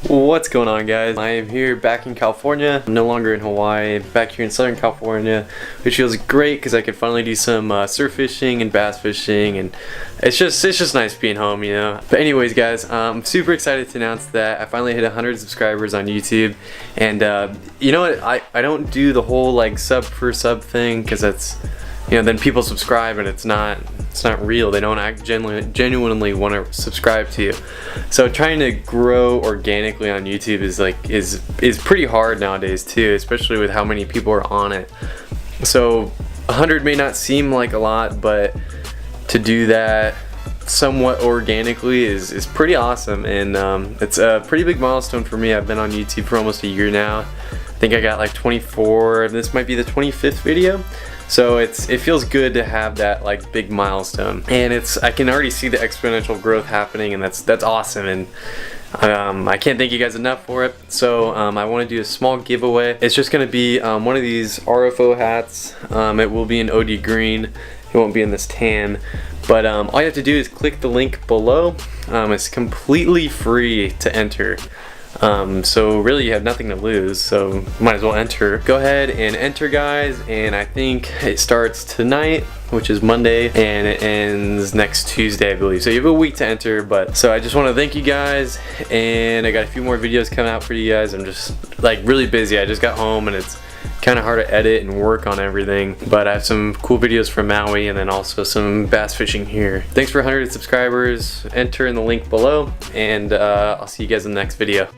What's going on, guys? I am here back in California. I'm no longer in Hawaii, back here in Southern California, which feels great because I can finally do some surf fishing and bass fishing, and it's just nice being home, you know. But anyways, guys, I'm super excited to announce that I finally hit 100 subscribers on YouTube, and you know what? I don't do the whole like sub for sub thing because that's, you know, then people subscribe and it's not real. They don't act genuinely want to subscribe to you. So trying to grow organically on YouTube is pretty hard nowadays too, especially with how many people are on it. So 100 may not seem like a lot, but to do that somewhat organically is pretty awesome, and it's a pretty big milestone for me. I've been on YouTube for almost a year now. I think I got like 24, and this might be the 25th video. So it feels good to have that like big milestone, and I can already see the exponential growth happening, and that's awesome, and I can't thank you guys enough for it. So I want to do a small giveaway. It's just going to be one of these RFO hats. It will be in OD green. It won't be in this tan, but all you have to do is click the link below. It's completely free to enter. So really you have nothing to lose, so might as well enter. Go ahead and enter, guys, and I think it starts tonight, which is Monday, and it ends next Tuesday, I believe. So you have a week to enter, but so I just want to thank you guys, and I got a few more videos coming out for you guys. I'm just like really busy. I just got home and it's kind of hard to edit and work on everything, but I have some cool videos from Maui and then also some bass fishing here. Thanks for 100 subscribers. Enter in the link below, and I'll see you guys in the next video.